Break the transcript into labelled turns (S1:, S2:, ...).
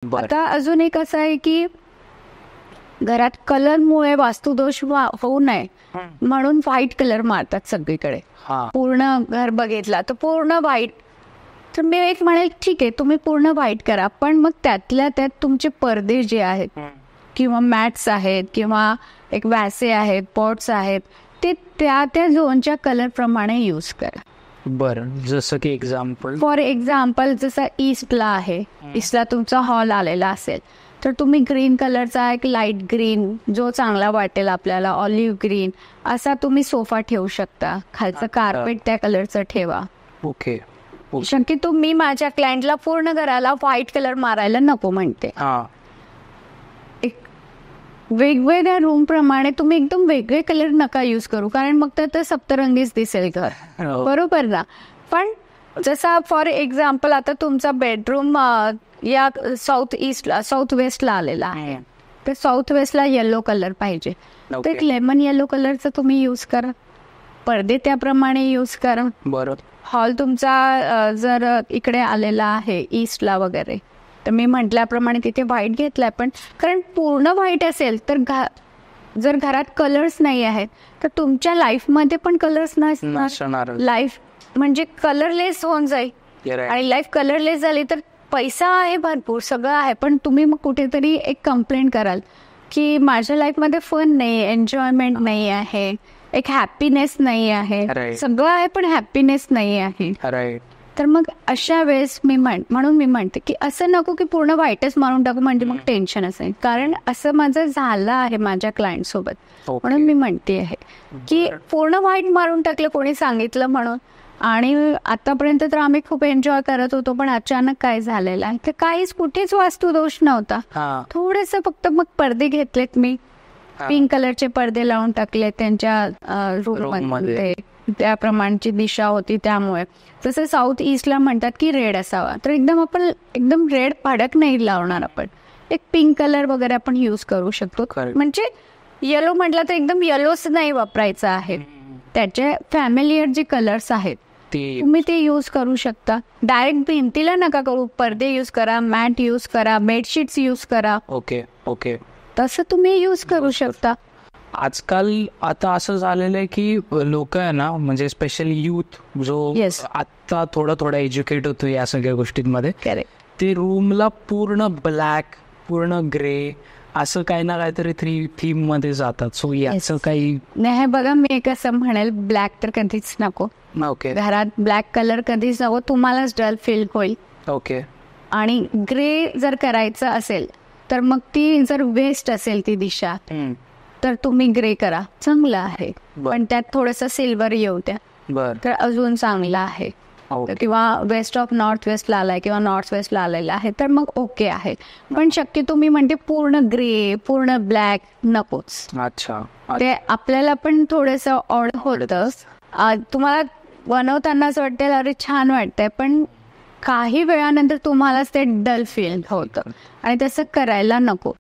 S1: बरं.
S2: आता अजून एक असं आहे की घरात कलरमुळे वास्तुदोष होऊ नये म्हणून व्हाईट कलर मारतात सगळीकडे.
S1: हा.
S2: पूर्ण घर बघितला तर पूर्ण व्हाईट. तर मी एक म्हणेल ठीक आहे तुम्ही पूर्ण व्हाईट करा, पण मग त्यातल्या त्यात तुमचे पडदे जे आहेत किंवा मॅट्स आहेत किंवा एक वॅसे आहेत, पॉट्स आहेत, ते त्या त्या झोनच्या कलर प्रमाणे यूज करा.
S1: बरं, जसं की एक्झाम्पल
S2: फॉर एक्झाम्पल जसं ईस्टला आहे, ईस्टला तुमचा हॉल आलेला असेल तर तुम्ही ग्रीन कलरचा एक लाईट ग्रीन जो चांगला वाटेल आपल्याला, ऑलिव्ह ग्रीन असा तुम्ही सोफा ठेवू शकता. खालचं कार्पेट त्या कलरचं ठेवा.
S1: ओके.
S2: शक्यतो मी माझ्या क्लायंटला पूर्ण घराला व्हाईट कलर मारायला नको म्हणते.
S1: हा.
S2: एक वेगवेगळ्या रूम प्रमाणे तुम्ही एकदम वेगळे कलर नका यूज करू, कारण मग तर सप्तरंगीच दिसेल घर. बरोबर ना. पण जसा फॉर एक्झाम्पल आता तुमचा बेडरूम या साऊथ वेस्टला आलेला आहे, तर साऊथ वेस्टला येलो कलर पाहिजे, तर एक लेमन येलो कलरचा तुम्ही यूज करा. पडदे त्याप्रमाणे यूज करा.
S1: बरं.
S2: हॉल तुमचा जर इकडे आलेला आहे ईस्टला वगैरे, तर मी म्हटल्याप्रमाणे तिथे व्हाईट घेतलाय. पण कारण पूर्ण व्हाईट असेल तर जर घरात कलर्स नाही आहेत तर तुमच्या लाईफमध्ये पण कलर्स नसणार. लाईफ म्हणजे कलरलेस होऊन जाईल. आणि लाईफ कलरलेस झाली तर पैसा आहे भरपूर, सगळं आहे, पण तुम्ही मग कुठेतरी एक कंप्लेंट कराल की माझ्या लाईफमध्ये फन नाही, एन्जॉयमेंट नाही आहे, एक हॅपीनेस नाही आहे. सगळं आहे पण हॅपीनेस नाही आहे. तर मग अशा वेळेस म्हणून मी म्हणते की असं नको की पूर्ण व्हाईटच मारून टाकू म्हणजे मग टेन्शन असेल. कारण असं माझं झालं आहे माझ्या क्लायंट सोबत, म्हणून मी म्हणते आहे की पूर्ण व्हाईट मारून टाकलं कोणी सांगितलं म्हणून. आणि आतापर्यंत तर आम्ही खूप एन्जॉय करत होतो, पण अचानक काय झालेलं आहे तर काहीच कुठेच वास्तुदोष नव्हता. थोडस फक्त मग पडदे घेतलेत मी, पिंक कलरचे पडदे लावून टाकले त्यांच्या रूम मध्ये, त्याप्रमाणची दिशा होती त्यामुळे. जसं साऊथ ईस्टला म्हणतात की रेड असावा, तर आपण एकदम रेड भडक नाही लावणार, आपण एक पिंक कलर वगैरे आपण यूज करू शकतो. म्हणजे येलो म्हटलं तर एकदम येलोच नाही वापरायचा आहे, त्याचे फॅमिलियर जे कलर्स आहेत तुम्ही ते यूज करू शकता. डायरेक्ट भिंतीला नका करू, पडदे यूज करा, मॅट यूज करा, बेडशीट्स यूज करा.
S1: Okay okay.
S2: तसं तुम्ही यूज करू शकता.
S1: आजकाल आता असं झालेलं आहे की लोक आहे ना, म्हणजे स्पेशली यूथ जो आता थोडा एज्युकेट होतो या सगळ्या गोष्टींमध्ये, ते रूमला पूर्ण ब्लॅक, पूर्ण ग्रे असं काही ना काहीतरी थीम मध्ये जातात. सो याचं काही
S2: नाही. बघा मी एक असं म्हणेल, ब्लॅक तर कधीच नको.
S1: ओके.
S2: घरात ब्लॅक कलर कधीच नको, तुम्हालाच डल फील होईल.
S1: ओके.
S2: आणि ग्रे जर करायचं असेल तर मग ती जर वेस्ट असेल ती दिशा, तर तुम्ही ग्रे करा, चांगलं आहे. पण त्यात थोडंसं सिल्वर येऊ द्या तर अजून चांगलं आहे. किंवा वेस्ट ऑफ नॉर्थ वेस्टला आलाय किंवा नॉर्थ वेस्टला आलेला आहे तर मग ओके आहे. पण शक्यतो मी म्हणते पूर्ण ग्रे, पूर्ण ब्लॅक नकोच.
S1: अच्छा.
S2: ते आपल्याला पण थोडंसं ऑड होतं. तुम्हाला बनवताना असं वाटतं अरे छान वाटतंय, पण काही वेळानंतर तुम्हालाच ते डल फील होतं आणि तसं करायला नको.